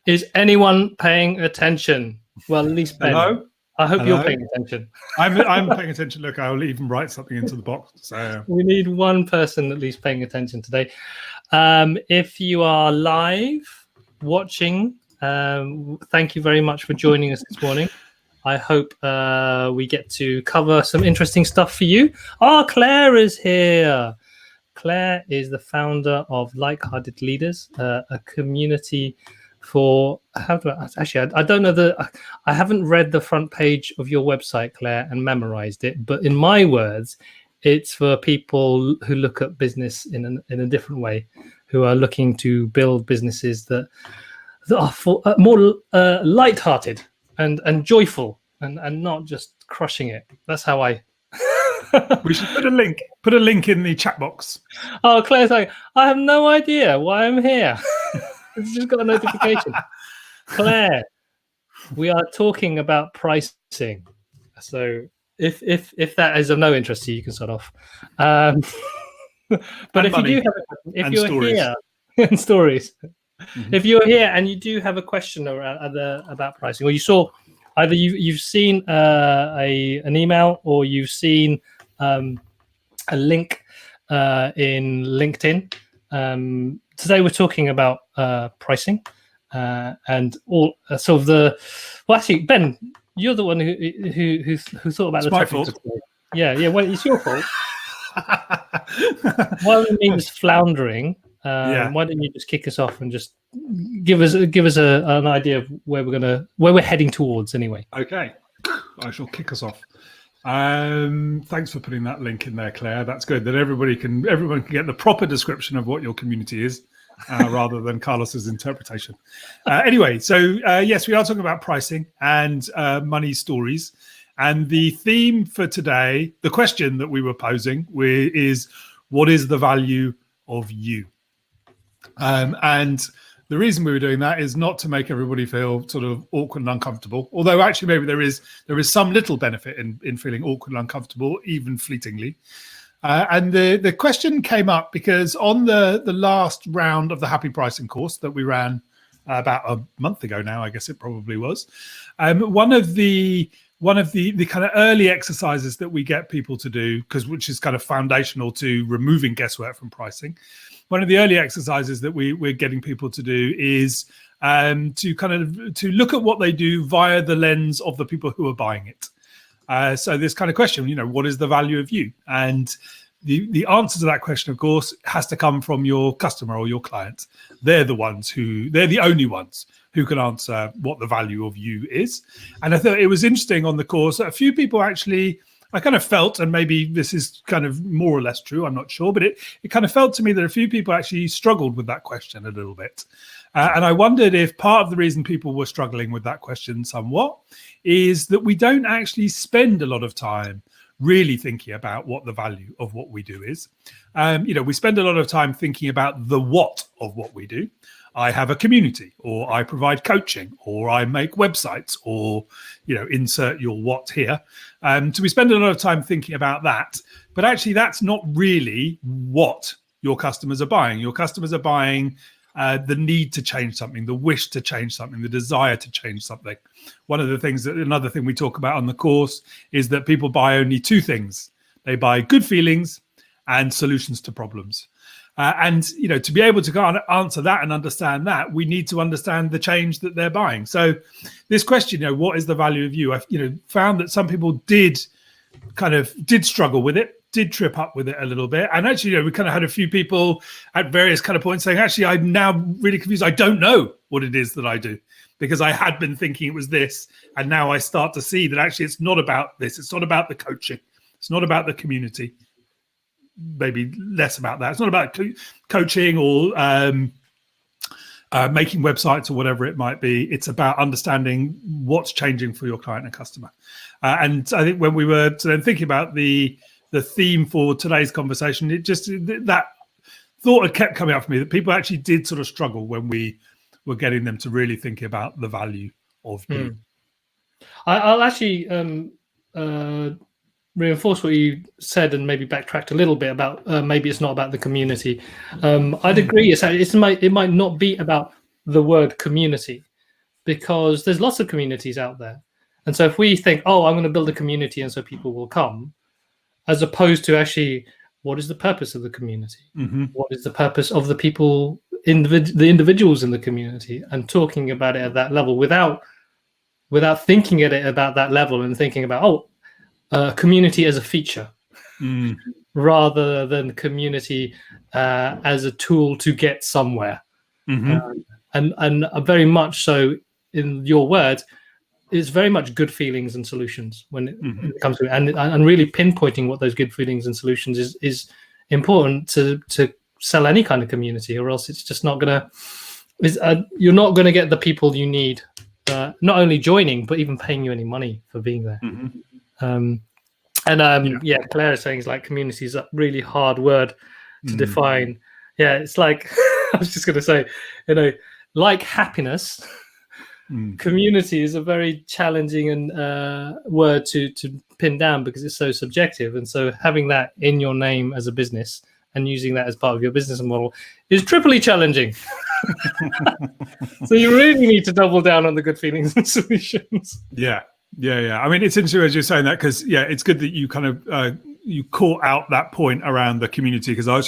Is anyone paying attention? Well, at least Ben. Hello? I hope you're paying attention. I'm paying attention. Look, I'll even write something into the box. So we need one person at least paying attention today. If you are live watching, thank you very much for joining us this morning. I hope we get to cover some interesting stuff for you. Oh, Claire is here. Claire is the founder of Like-Hearted Leaders, a community for I don't know I haven't read the front page of your website, Claire, and memorized it, but in my words, it's for people who look at business in a different way, who are looking to build businesses that are more light-hearted and joyful and not just crushing it. That's how I we should put a link in the chat box. Oh, Claire's like, I have no idea why I'm here. It's just got a notification. Claire, we are talking about pricing. So if that is of no interest to you, you can start off. But and if money, you do have if you're stories. Here and stories, if you're here and you do have a question about pricing, or you saw either you've seen an email or you've seen a link in LinkedIn. Today we're talking about pricing and all sort of the. Well, actually, Ben, you're the one who thought about it's my fault. Yeah. Well, it's your fault. While the means floundering, why don't you just kick us off and just give us an idea of where we're heading towards anyway. Okay, I shall kick us off. Thanks for putting that link in there, Claire. That's good. That everyone can get the proper description of what your community is, rather than Carlos's interpretation. Anyway, so yes, we are talking about pricing and money stories. And the theme for today, the question that we were posing is, what is the value of you? And the reason we were doing that is not to make everybody feel sort of awkward and uncomfortable, although actually maybe there is some little benefit in feeling awkward and uncomfortable, even fleetingly. And the question came up because on the last round of the Happy Pricing course that we ran about a month ago now, I guess it probably was, one of the kind of early exercises that we get people to do, which is kind of foundational to removing guesswork from pricing. One of the early exercises that we're getting people to do is to look at what they do via the lens of the people who are buying it. So this kind of question, what is the value of you? And the answer to that question, of course, has to come from your customer or your client. They're the only ones who can answer what the value of you is. And I thought it was interesting on the course. A few people actually, I kind of felt, and maybe this is kind of more or less true, I'm not sure, but it kind of felt to me that a few people actually struggled with that question a little bit. And I wondered if part of the reason people were struggling with that question somewhat is that we don't actually spend a lot of time really thinking about what the value of what we do is. We spend a lot of time thinking about the what of what we do. I have a community, or I provide coaching, or I make websites, or, insert your what here. So we spend a lot of time thinking about that, but actually that's not really what your customers are buying. Your customers are buying the need to change something, the wish to change something, the desire to change something. Another thing we talk about on the course is that people buy only two things. They buy good feelings and solutions to problems. And to be able to answer that and understand that, we need to understand the change that they're buying. So this question, what is the value of you? I've found that some people did struggle with it, did trip up with it a little bit. And actually, we kind of had a few people at various kind of points saying, actually, I'm now really confused. I don't know what it is that I do, because I had been thinking it was this. And now I start to see that actually it's not about this. It's not about the coaching. It's not about the community. Maybe less about that. It's not about coaching or making websites or whatever it might be. It's about understanding what's changing for your client and customer. And I think when we were then thinking about the theme for today's conversation, that thought had kept coming up for me, that people actually did sort of struggle when we were getting them to really think about the value of you. I'll actually reinforce what you said and maybe backtracked a little bit about maybe it's not about the community. I'd agree. It might not be about the word community. because there's lots of communities out there. And so if we think, oh, I'm going to build a community and so people will come, as opposed to actually, what is the purpose of the community? What is the purpose of the people, the individuals in the community, and talking about it at that level without thinking at it about that level and thinking about, community as a feature rather than community as a tool to get somewhere. And very much so, in your words, it's very much good feelings and solutions when it comes to it, and really pinpointing what those good feelings and solutions is important to sell any kind of community, or else it's just not gonna. You're not gonna get the people you need, not only joining but even paying you any money for being there. Claire is saying it's like community is a really hard word to define. Yeah, it's like I was just gonna say, like happiness. Community is a very challenging and word to pin down because it's so subjective, and so having that in your name as a business and using that as part of your business model is triply challenging. So you really need to double down on the good feelings and solutions. Yeah. I mean, it's interesting as you're saying that, because it's good that you kind of you caught out that point around the community, because I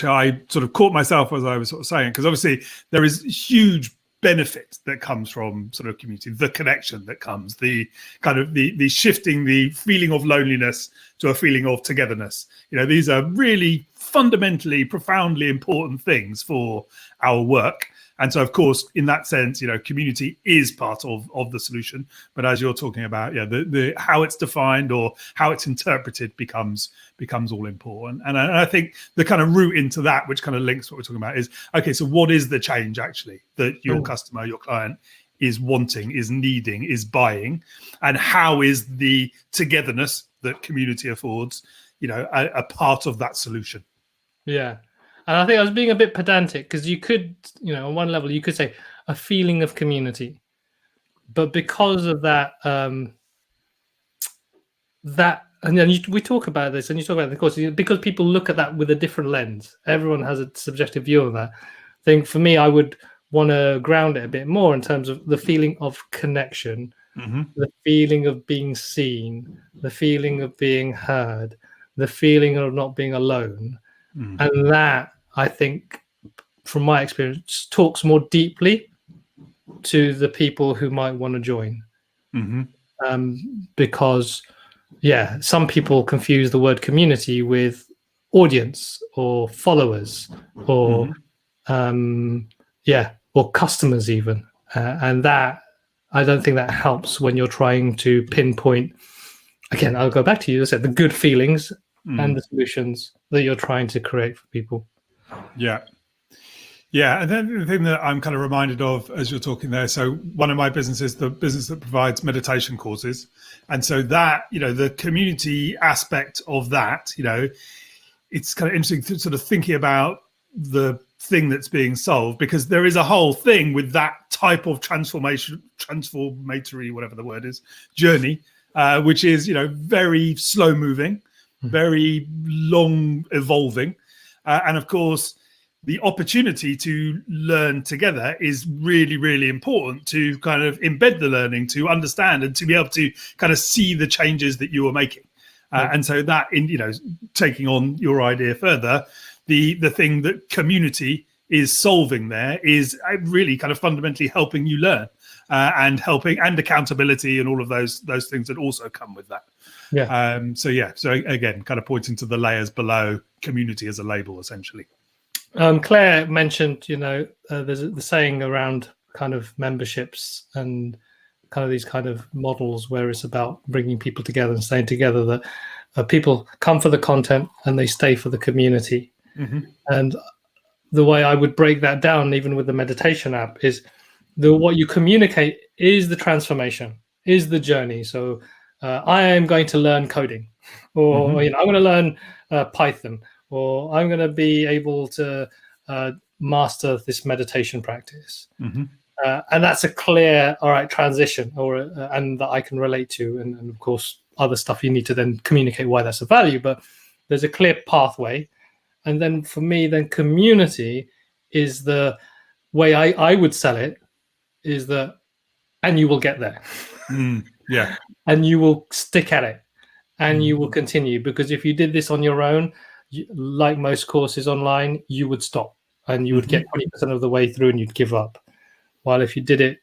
sort of caught myself as I was sort of saying, because obviously there is huge benefit that comes from sort of community, the connection that comes, the kind of the shifting the feeling of loneliness to a feeling of togetherness. These are really fundamentally, profoundly important things for our work. And so, of course, in that sense, community is part of the solution. But as you're talking about, the how it's defined or how it's interpreted becomes all important. And I think the kind of route into that, which kind of links what we're talking about, is, okay, so what is the change actually that your customer, your client is wanting, is needing, is buying? And how is the togetherness that community affords, a part of that solution? Yeah. And I think I was being a bit pedantic, because you could, on one level, you could say a feeling of community. But because of that, and then we talk about this, and you talk about it, of course, because people look at that with a different lens. Everyone has a subjective view on that. I think for me, I would want to ground it a bit more in terms of the feeling of connection, the feeling of being seen, the feeling of being heard, the feeling of not being alone. And that, I think, from my experience, talks more deeply to the people who might want to join. Because, some people confuse the word community with audience or followers or, or customers even. And that, I don't think that helps when you're trying to pinpoint, again, I'll go back to you, I said, the good feelings and the solutions that you're trying to create for people. And then the thing that I'm kind of reminded of as you're talking there, so one of my businesses, the business that provides meditation courses. And so that, the community aspect of that, it's kind of interesting to sort of thinking about the thing that's being solved, because there is a whole thing with that type of transformatory, whatever the word is, journey, which is, very slow moving, very long evolving. And of course, the opportunity to learn together is really, really important, to kind of embed the learning, to understand, and to be able to kind of see the changes that you are making. And so that, taking on your idea further, the thing that community is solving there is really kind of fundamentally helping you learn, and helping, and accountability, and all of those things that also come with that. So again, kind of pointing to the layers below community as a label, essentially. Claire mentioned, there's the saying around kind of memberships and kind of these kind of models where it's about bringing people together and staying together, that people come for the content and they stay for the community. And the way I would break that down, even with the meditation app, is what you communicate is the transformation, is the journey. So I am going to learn coding, or I'm going to learn Python, or I'm going to be able to master this meditation practice. And that's a clear, all right, transition, and that I can relate to. And of course, other stuff you need to then communicate why that's a value, but there's a clear pathway. And then for me, then community is the way I would sell it, is that and you will get there. Yeah. And you will stick at it, and you will continue, because if you did this on your own, like most courses online, you would stop and you would get 20% of the way through and you'd give up. While if you did it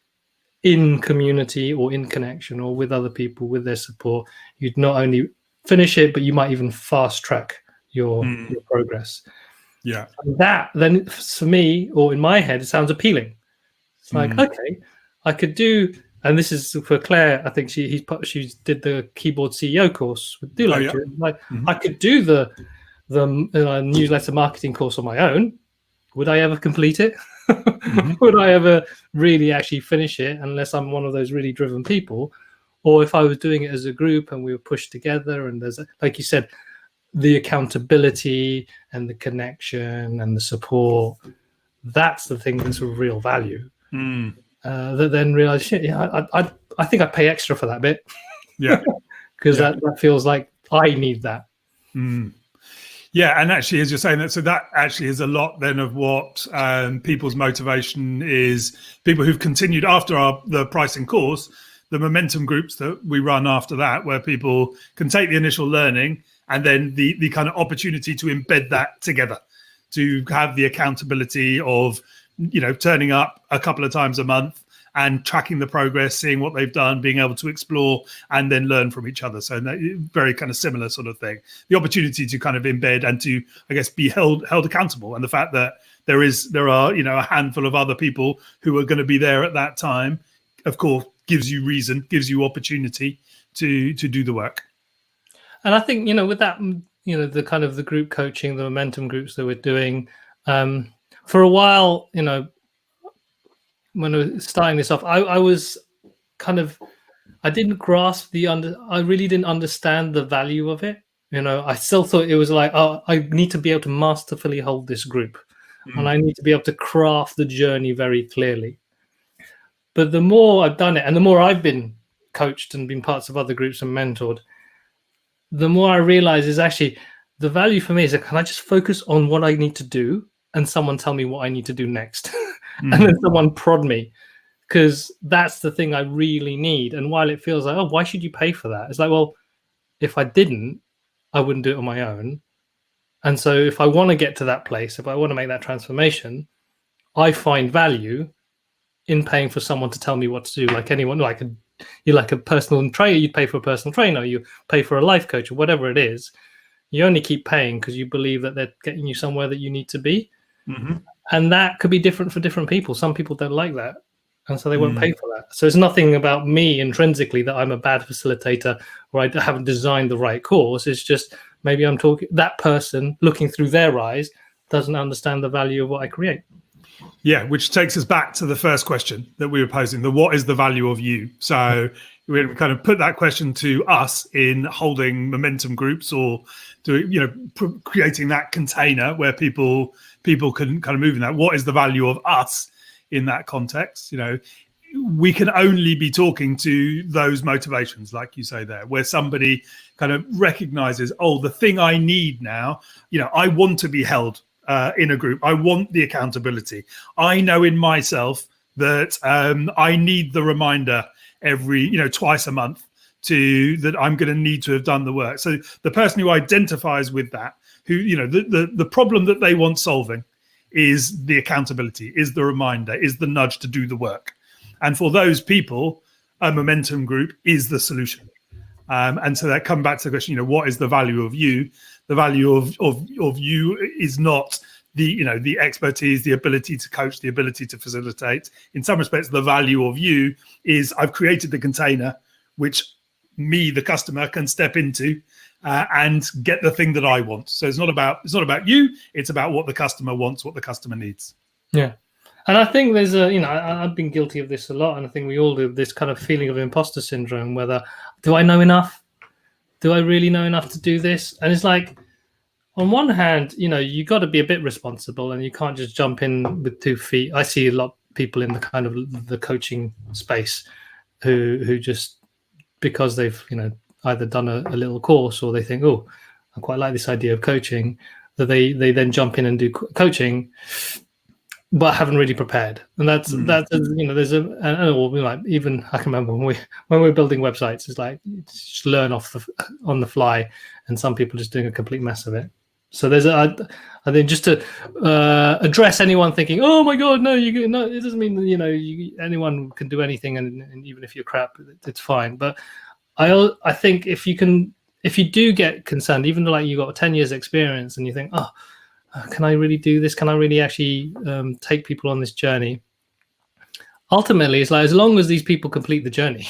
in community or in connection or with other people with their support, you'd not only finish it, but you might even fast track your progress. Yeah. And that then, for me, or in my head, it sounds appealing. It's like, okay, I could do, and this is for Claire. I think she did the keyboard CEO course with Do Like it. Like, I could do the newsletter marketing course on my own. Would I ever complete it? Would I ever really actually finish it, unless I'm one of those really driven people? Or if I was doing it as a group and we were pushed together, and there's, like you said, the accountability and the connection and the support, that's the thing that's of real value. That then realize, shit, yeah, I think I'd pay extra for that bit. Yeah. Because that feels like I need that. Yeah, and actually, as you're saying that, so that actually is a lot then of what people's motivation is. People who've continued after the pricing course, the momentum groups that we run after that, where people can take the initial learning and then the kind of opportunity to embed that together, to have the accountability of, turning up a couple of times a month and tracking the progress, seeing what they've done, being able to explore and then learn from each other. So very kind of similar sort of thing. The opportunity to kind of embed and to, I guess, be held accountable. And the fact that there are, a handful of other people who are going to be there at that time, of course, gives you reason, gives you opportunity to do the work. And I think, with that, the kind of the group coaching, the momentum groups that we're doing, for a while, when I was starting this off, I was kind of, I didn't grasp I really didn't understand the value of it. I still thought it was like, oh, I need to be able to masterfully hold this group, and I need to be able to craft the journey very clearly. But the more I've done it, and the more I've been coached and been parts of other groups and mentored, the more I realize is actually the value for me is that, can I just focus on what I need to do and someone tell me what I need to do next? And then someone prod me, because that's the thing I really need. And while it feels like, oh, why should you pay for that? It's like, well, if I didn't, I wouldn't do it on my own. And so if I want to get to that place, if I want to make that transformation, I find value in paying for someone to tell me what to do. Like anyone, you're like a personal trainer, you'd pay for a personal trainer, you pay for a life coach or whatever it is. You only keep paying because you believe that they're getting you somewhere that you need to be. And that could be different for different people. Some people don't like that, and so they won't pay for that. So it's nothing about me intrinsically that I'm a bad facilitator or I haven't designed the right course. It's just maybe I'm talking, that person looking through their eyes doesn't understand the value of what I create. Yeah, which takes us back to the first question that we were posing, what is the value of you? So we kind of put that question to us in holding momentum groups, or creating that container where people can kind of move in that. What is the value of us in that context? We can only be talking to those motivations, like you say there, where somebody kind of recognizes, oh, the thing I need now, I want to be held in a group. I want the accountability. I know in myself that I need the reminder every, twice a month that I'm going to need to have done the work. So the person who identifies with that, who, the problem that they want solving is the accountability, is the reminder, is the nudge to do the work. And for those people, a momentum group is the solution. And so that come back to the question, what is the value of you? The value of you is not the expertise, the ability to coach, the ability to facilitate. In some respects, the value of you is I've created the container which me, the customer, can step into and get the thing that I want. So it's not about you. It's about what the customer wants, what the customer needs. Yeah. And I think there's I've been guilty of this a lot, and I think we all do, this kind of feeling of imposter syndrome, whether, do I know enough? Do I really know enough to do this? And it's like, on one hand, you got to be a bit responsible, and you can't just jump in with 2 feet. I see a lot of people in the kind of the coaching space who just, because they've either done a little course, or they think, oh, I quite like this idea of coaching, that they then jump in and do coaching. but haven't really prepared. And that's there's even I can remember when we were building websites, it's like you just learn on the fly, and some people are just doing a complete mess of it. So I think just to address anyone thinking, oh my god, no, it doesn't mean anyone can do anything, and even if you're crap, it's fine. But I think if you do get concerned, even though like you got 10 years experience, and you think, oh, can I really do this? Can I really actually take people on this journey? Ultimately, it's like, as long as these people complete the journey,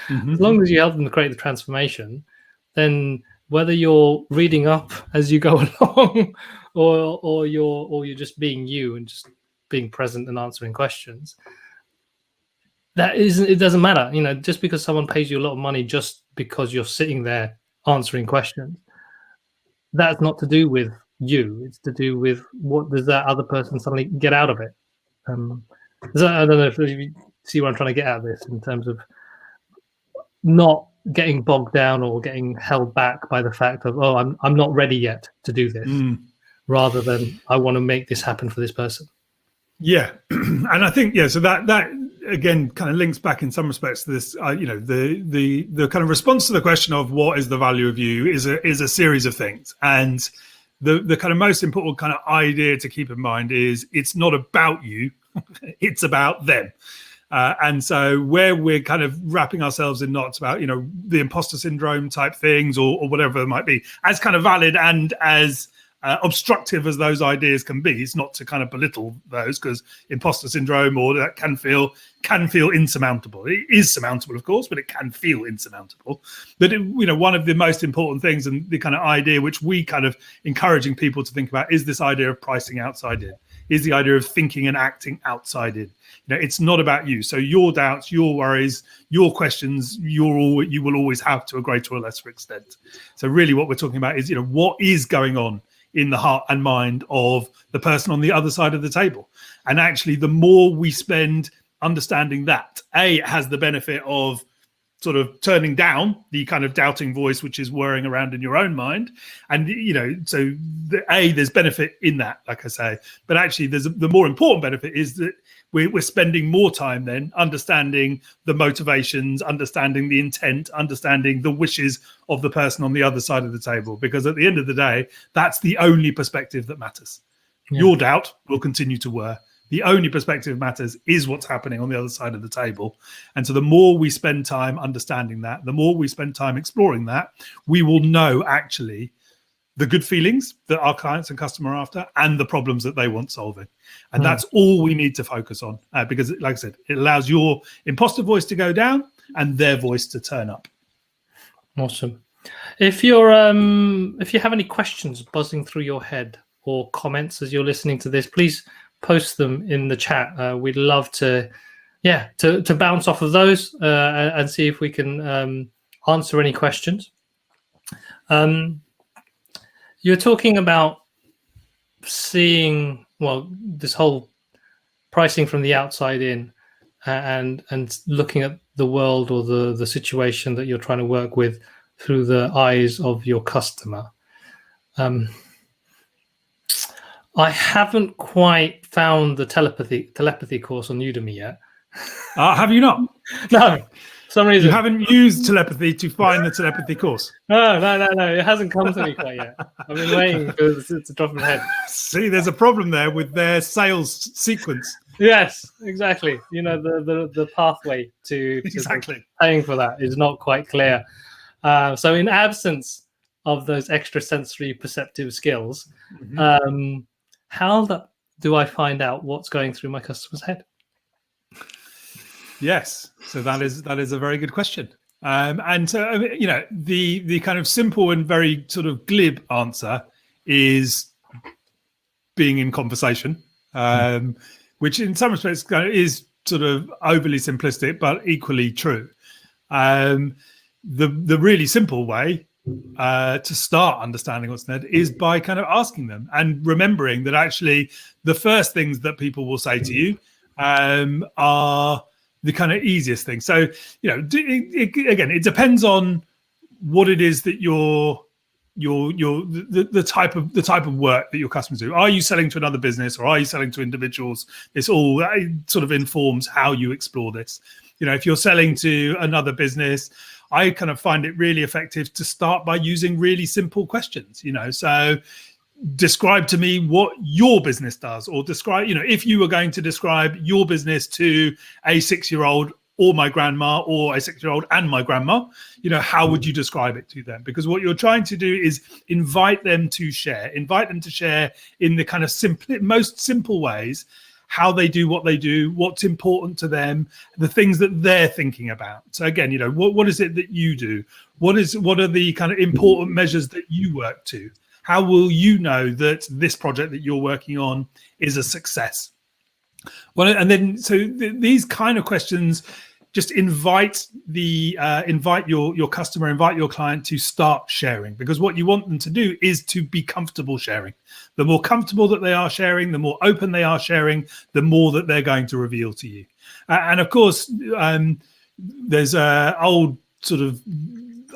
as long as you help them create the transformation, then whether you're reading up as you go along, or you're just being you and just being present and answering questions, it doesn't matter. Just because someone pays you a lot of money just because you're sitting there answering questions, that's not to do with you. It's to do with what does that other person suddenly get out of it. I don't know if you see what I'm trying to get at this, in terms of not getting bogged down or getting held back by the fact of, oh, I'm not ready yet to do this, rather than I want to make this happen for this person. Yeah, and I think so that again kind of links back in some respects to this. The kind of response to the question of what is the value of you is a series of things, and the kind of most important kind of idea to keep in mind is it's not about you, it's about them. And so where we're kind of wrapping ourselves in knots about, the imposter syndrome type things or whatever it might be, as kind of valid and as obstructive as those ideas can be, it's not to kind of belittle those, because imposter syndrome or that can feel insurmountable. It is surmountable, of course, but it can feel insurmountable. But one of the most important things, and the kind of idea which we kind of encouraging people to think about, is this idea of pricing outside in. Is the idea of thinking and acting outside in. It's not about you. So your doubts, your worries, your questions, you will always have to a greater or lesser extent. So really what we're talking about is, what is going on in the heart and mind of the person on the other side of the table. And actually, the more we spend understanding that, it has the benefit of sort of turning down the kind of doubting voice which is whirring around in your own mind, and so there's benefit in that, like I say, but actually the more important benefit is that we're spending more time then understanding the motivations, understanding the intent, understanding the wishes of the person on the other side of the table, because at the end of the day, that's the only perspective that matters. Your doubt will continue to whir. The only perspective that matters is what's happening on the other side of the table. And so the more we spend time understanding that, the more we spend time exploring that, we will know actually the good feelings that our clients and customer are after and the problems that they want solving. And that's all we need to focus on, because, like I said, it allows your imposter voice to go down and their voice to turn up. Awesome. If you have any questions buzzing through your head or comments as you're listening to this, please post them in the chat. We'd love to bounce off of those and see if we can answer any questions. You're talking about seeing, this whole pricing from the outside in, and looking at the world or the situation that you're trying to work with through the eyes of your customer. I haven't quite found the telepathy course on Udemy yet. Have you not? No, for some reason. You haven't used telepathy to find the telepathy course? No. It hasn't come to me quite yet. I've been waiting for it to drop in my head. See, there's a problem there with their sales sequence. Yes, exactly. The pathway to exactly paying for that is not quite clear. So in absence of those extrasensory perceptive skills, how do I find out what's going through my customer's head? Yes, so that is a very good question. And so the kind of simple and very sort of glib answer is being in conversation, which in some respects is sort of overly simplistic, but equally true. The really simple way to start understanding what's in there is by kind of asking them and remembering that actually the first things that people will say to you are the kind of easiest thing. So, again, it depends on what it is that you're the type of work that your customers do. Are you selling to another business or are you selling to individuals? This all sort of informs how you explore this. If you're selling to another business, I kind of find it really effective to start by using really simple questions. So describe to me what your business does, or describe, if you were going to describe your business to a 6-year-old or my grandma, or a 6-year-old and my grandma, how would you describe it to them? Because what you're trying to do is invite them to share in the kind of most simple ways, how they do what they do, what's important to them, the things that they're thinking about. So again, what is it that you do? What are the kind of important measures that you work to? How will you know that this project that you're working on is a success? Well, and then these kind of questions just invite your customer, invite your client to start sharing, because what you want them to do is to be comfortable sharing. The more comfortable that they are sharing, the more open they are sharing, the more that they're going to reveal to you. And of course, there's a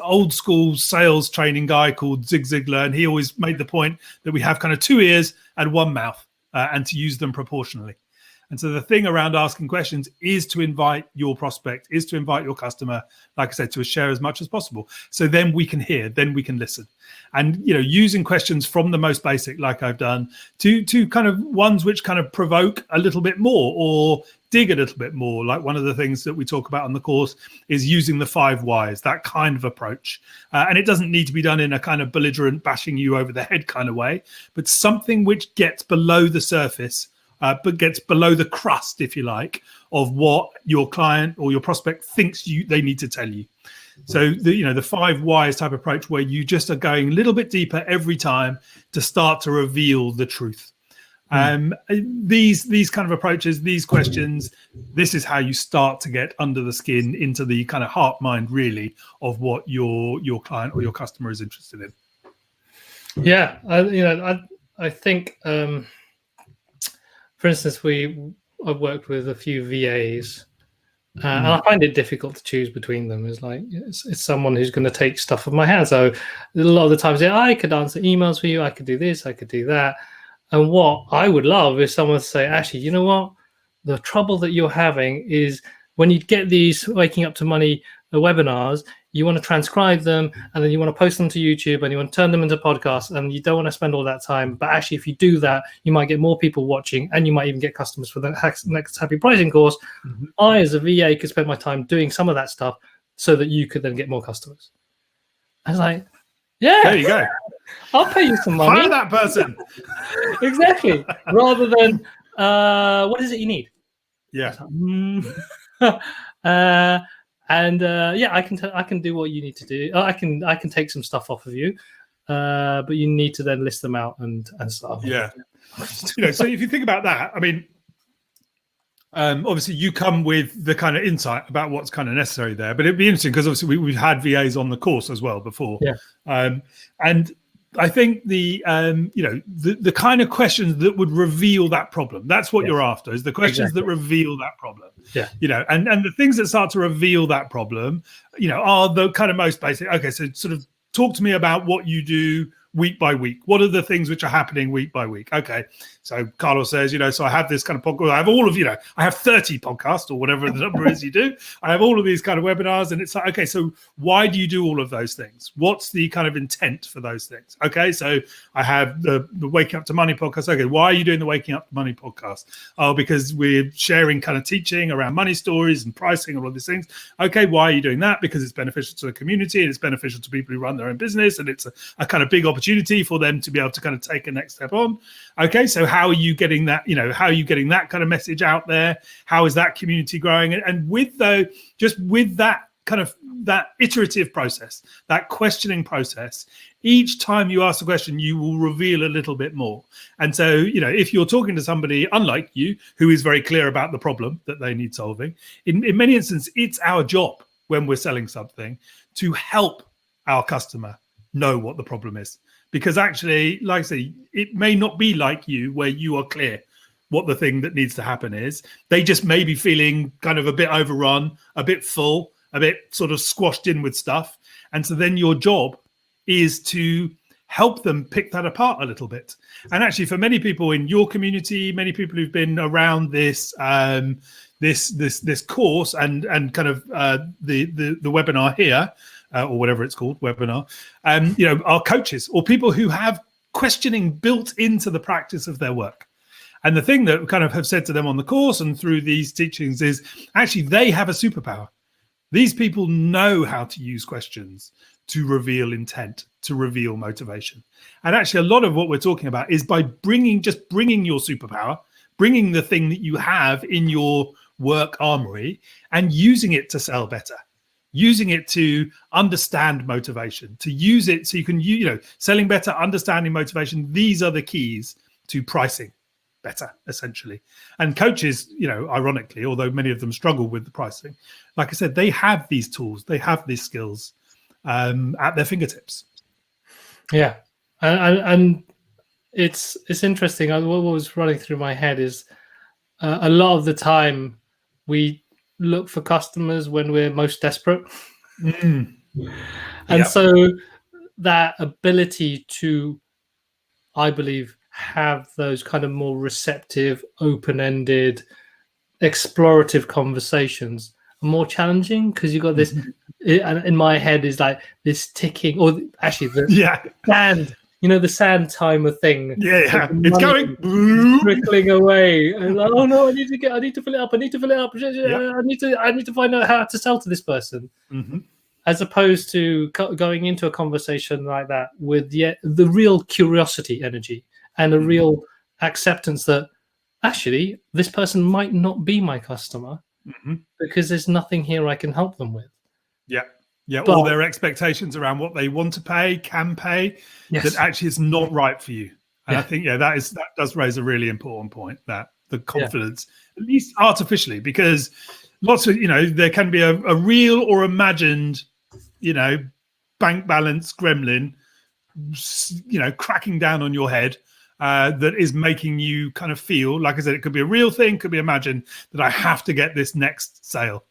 old school sales training guy called Zig Ziglar, and he always made the point that we have kind of 2 ears and 1 mouth, and to use them proportionally. And so the thing around asking questions is to invite your prospect, is to invite your customer, like I said, to share as much as possible. So then we can hear, then we can listen. And, using questions from the most basic, like I've done, to kind of ones which kind of provoke a little bit more or dig a little bit more. Like one of the things that we talk about on the course is using the 5 whys, that kind of approach. And it doesn't need to be done in a kind of belligerent, bashing you over the head kind of way, but something which gets below the surface, but gets below the crust, if you like, of what your client or your prospect thinks they need to tell you. So the 5 whys type approach, where you just are going a little bit deeper every time to start to reveal the truth. These kind of approaches, these questions, this is how you start to get under the skin, into the kind of heart mind really of what your client or your customer is interested in. Yeah, I think. For instance, I've worked with a few VAs, and I find it difficult to choose between them. It's someone who's going to take stuff off my hands. So a lot of the times, I could answer emails for you, I could do this, I could do that. And what I would love is someone to say, actually, you know what? The trouble that you're having is when you get these Waking Up to Money webinars, you want to transcribe them, and then you want to post them to YouTube, and you want to turn them into podcasts, and you don't want to spend all that time. But actually, if you do that, you might get more people watching, and you might even get customers for the next Happy Pricing course. Mm-hmm. I, as a VA, could spend my time doing some of that stuff so that you could then get more customers. I was like, yeah, there you go. I'll pay you some money. Hire that person. Exactly. Rather than, what is it you need? Yeah. I can do what you need to do. I can take some stuff off of you, but you need to then list them out and stuff. Yeah. So if you think about that, I mean, obviously you come with the kind of insight about what's kind of necessary there, but it'd be interesting because obviously we've had VAs on the course as well before. Yeah. And I think the kind of questions that would reveal that problem, that's what you're after, is the questions that reveal that problem. Yeah. And the things that start to reveal that problem, are the kind of most basic. Okay, so sort of talk to me about what you do week by week. What are the things which are happening week by week? Okay. So Carlos says, so I have this kind of podcast. I have all of, I have 30 podcasts or whatever the number is you do. I have all of these kind of webinars, and it's like, okay, so why do you do all of those things? What's the kind of intent for those things? Okay. So I have the Waking Up to Money podcast. Okay. Why are you doing the Waking Up to Money podcast? Oh, because we're sharing kind of teaching around money stories and pricing and all these things. Okay. Why are you doing that? Because it's beneficial to the community, and it's beneficial to people who run their own business, and it's a kind of big opportunity for them to be able to kind of take a next step on. Okay, so how are you getting that? How are you getting that kind of message out there? How is that community growing? And with that kind of that iterative process, that questioning process, each time you ask a question, you will reveal a little bit more. And so, if you're talking to somebody unlike you, who is very clear about the problem that they need solving, in many instances, it's our job when we're selling something to help our customer know what the problem is. Because actually, like I say, it may not be like you, where you are clear what the thing that needs to happen is. They just may be feeling kind of a bit overrun, a bit full, a bit sort of squashed in with stuff. And so then your job is to help them pick that apart a little bit. And actually, for many people in your community, many people who've been around this this course and kind of the webinar here, or whatever it's called, webinar, are coaches or people who have questioning built into the practice of their work. And the thing that kind of have said to them on the course and through these teachings is actually they have a superpower. These people know how to use questions to reveal intent, to reveal motivation. And actually a lot of what we're talking about is by bringing your superpower, bringing the thing that you have in your work armory and using it to sell better, using it to understand motivation, to use it so you can, selling better, understanding motivation. These are the keys to pricing better, essentially. And coaches, ironically, although many of them struggle with the pricing, like I said, they have these tools, they have these skills at their fingertips. Yeah. And it's interesting. What was running through my head is a lot of the time we look for customers when we're most desperate. And so that ability to, I believe, have those kind of more receptive, open-ended, explorative conversations are more challenging because you've got this, in my head is like this ticking, or actually the sand, the sand timer thing. Yeah. It's going trickling away. And like, oh no, I need to fill it up. I need to find out how to sell to this person. As opposed to going into a conversation like that with the real curiosity energy and a real acceptance that actually this person might not be my customer because there's nothing here I can help them with. But all their expectations around what they want to pay, can pay, that actually is not right for you. And I think, that does raise a really important point, that the confidence, at least artificially, because lots of, there can be a real or imagined, bank balance gremlin, cracking down on your head that is making you kind of feel, like I said, it could be a real thing, could be imagined, that I have to get this next sale.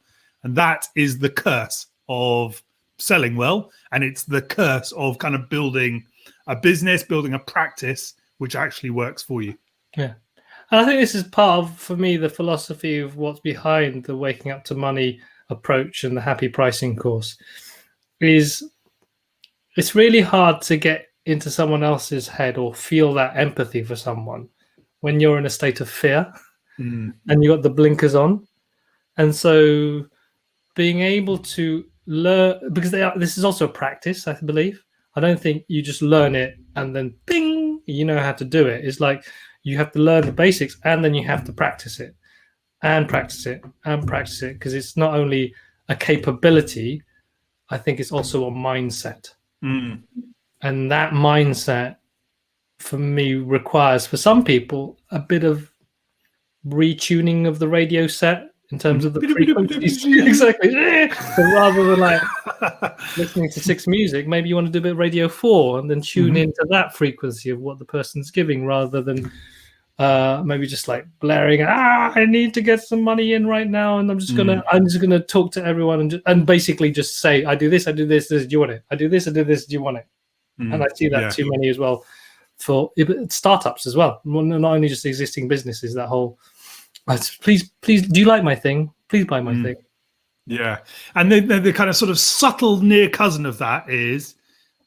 And that is the curse of selling well. And it's the curse of kind of building a business, building a practice, which actually works for you. Yeah. And I think this is part of, for me, the philosophy of what's behind the Waking Up to Money approach and the Happy Pricing course is it's really hard to get into someone else's head or feel that empathy for someone when you're in a state of fear and you got the blinkers on. And so being able to learn, because this is also a practice, I believe. I don't think you just learn it and then bing, you know how to do it. It's like you have to learn the basics and then you have to practice it and practice it and practice it, because it's not only a capability, I think it's also a mindset. And that mindset, for me, requires, for some people, a bit of retuning of the radio set in terms of the frequencies. Exactly. So rather than like listening to 6 music, maybe you want to do a bit of radio 4 and then tune into that frequency of what the person's giving, rather than maybe just like blaring, I need to get some money in right now, and I'm just gonna talk to everyone and basically just say, I do this, do you want it? I do this, do you want it? And I see that too many as well for startups as well, not only just existing businesses. That whole please, do you like my thing? Please buy my thing. Yeah. And the kind of sort of subtle near cousin of that is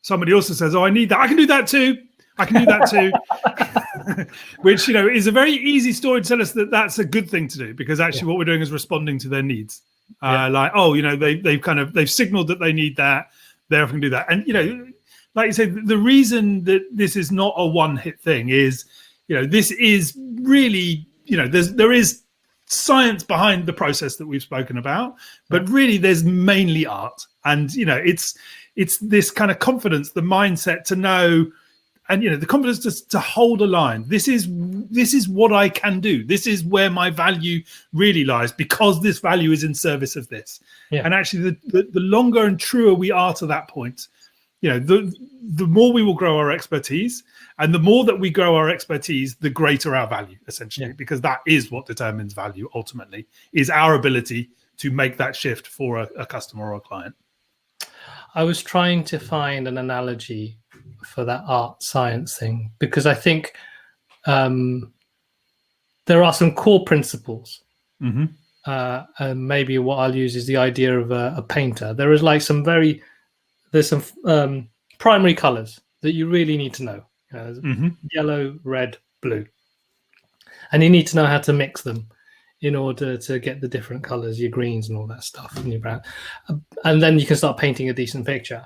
somebody also says, I need that. I can do that too. Which, is a very easy story to tell us that that's a good thing to do, because actually what we're doing is responding to their needs. They've signaled that they need that. They're going to do that. And, like you said, the reason that this is not a one-hit thing is, this is really, there is science behind the process that we've spoken about, but really there's mainly art. And, it's this kind of confidence, the mindset to know, and, the confidence to hold a line. This is what I can do. This is where my value really lies, because this value is in service of this. Yeah. And actually the longer and truer we are to that point, the more we will grow our expertise, and the more that we grow our expertise, the greater our value, essentially, because that is what determines value ultimately, is our ability to make that shift for a customer or a client. I was trying to find an analogy for that art science thing, because I think there are some core principles. Mm-hmm. And maybe what I'll use is the idea of a painter. There is like there's some primary colors that you really need to know. Mm-hmm. Yellow, red, blue. And you need to know how to mix them in order to get the different colors, your greens and all that stuff, and your brown. And then you can start painting a decent picture.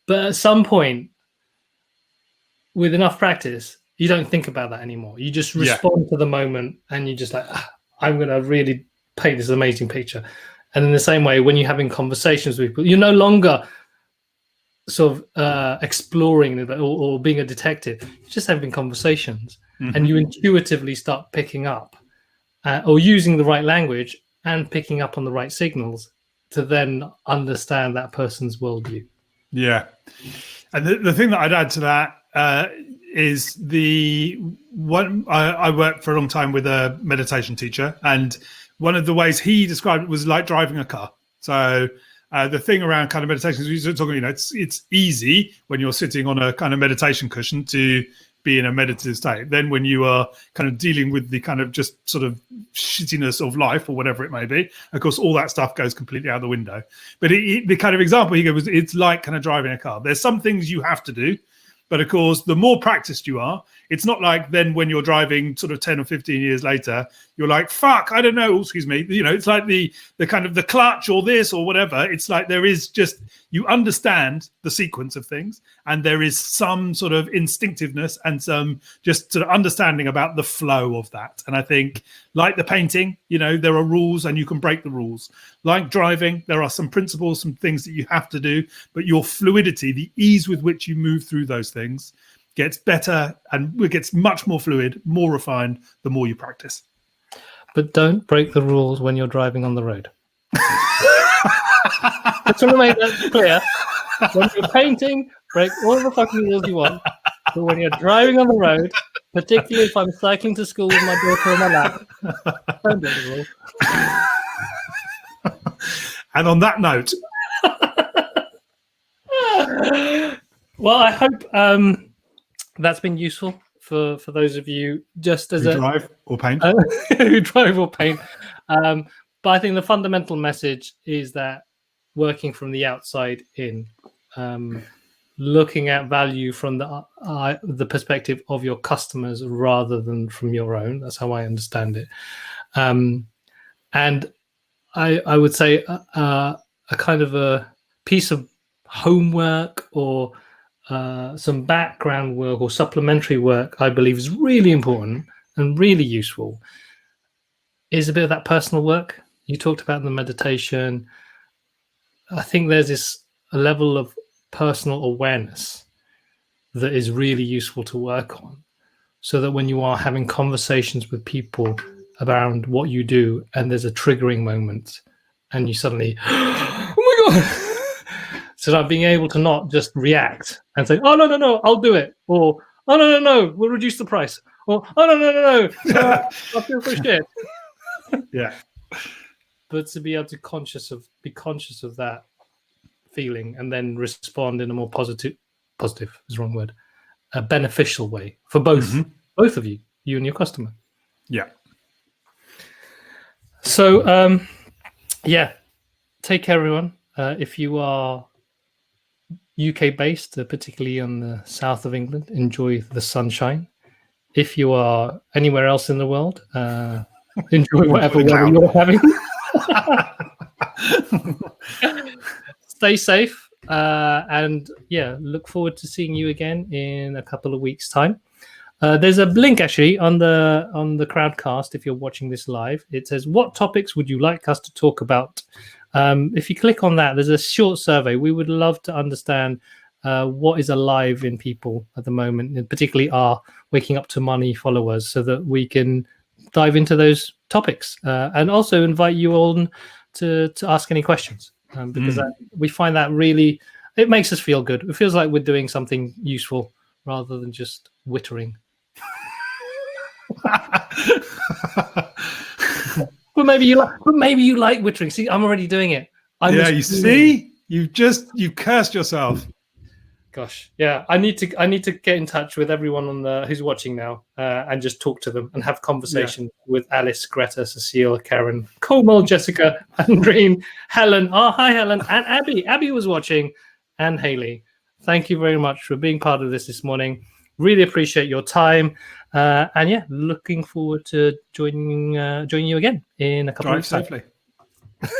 But at some point, with enough practice, you don't think about that anymore. You just respond to the moment, and you just like, I'm going to really paint this amazing picture. And in the same way, when you're having conversations with people, you're no longer sort of exploring or being a detective. You're just having conversations, and you intuitively start picking up or using the right language and picking up on the right signals to then understand that person's worldview. Yeah. And the thing that I'd add to that is the one I worked for a long time with a meditation teacher, and one of the ways he described it was like driving a car. So the thing around kind of meditation is we're talking, it's easy when you're sitting on a kind of meditation cushion to be in a meditative state. Then when you are kind of dealing with the kind of just sort of shittiness of life or whatever it may be, of course, all that stuff goes completely out the window. But the kind of example he gave was it's like kind of driving a car. There's some things you have to do. But of course, the more practiced you are, it's not like then when you're driving sort of 10 or 15 years later, you're like, fuck, I don't know, excuse me. It's like the kind of the clutch or this or whatever. It's like there is just, you understand the sequence of things, and there is some sort of instinctiveness and some just sort of understanding about the flow of that. And I think like the painting, there are rules and you can break the rules. Like driving, there are some principles, some things that you have to do, but your fluidity, the ease with which you move through those things gets better and it gets much more fluid, more refined, the more you practice. But don't break the rules when you're driving on the road. Just want to make that clear. When you're painting, break all the fucking rules you want. But when you're driving on the road, particularly if I'm cycling to school with my daughter on my lap, don't break the rules. And on that note, well, I hope that's been useful for those of you just as who drive or paint. Who drive or paint. But I think the fundamental message is that working from the outside in, looking at value from the perspective of your customers rather than from your own. That's how I understand it. And I would say a kind of a piece of homework or some background work or supplementary work, I believe is really important and really useful, is a bit of that personal work. You talked about the meditation. I think there's a level of personal awareness that is really useful to work on, so that when you are having conversations with people around what you do and there's a triggering moment and you suddenly, oh my God. So that being able to not just react and say, oh, no, I'll do it. Or, oh, no, we'll reduce the price. Or, oh, no, I feel for shit. Yeah. But to be able to be conscious of that feeling and then respond in a more positive is the wrong word, a beneficial way for both of you and your customer. Yeah. So, take care, everyone. If you are UK based, particularly on the south of England, enjoy the sunshine. If you are anywhere else in the world, enjoy whatever weather you're having. Stay safe, and look forward to seeing you again in a couple of weeks' time. There's a link actually on the Crowdcast. If you're watching this live, it says, what topics would you like us to talk about? If you click on that, there's a short survey. We would love to understand what is alive in people at the moment, and particularly our Waking Up to Money followers, so that we can dive into those topics and also invite you on to ask any questions, because we find that really, it makes us feel good. It feels like we're doing something useful rather than just wittering. But maybe you like wittering. See, I'm already doing it. You see, you cursed yourself. Gosh, yeah, I need to get in touch with everyone on the who's watching now and just talk to them and have conversation with Alice, Greta, Cecile, Karen, Komal, Jessica, Andreen, Helen. Oh, hi, Helen, and Abby. Abby was watching, and Haley. Thank you very much for being part of this morning. Really appreciate your time, and yeah, looking forward to joining you again in a couple of weeks' time. Drive safely.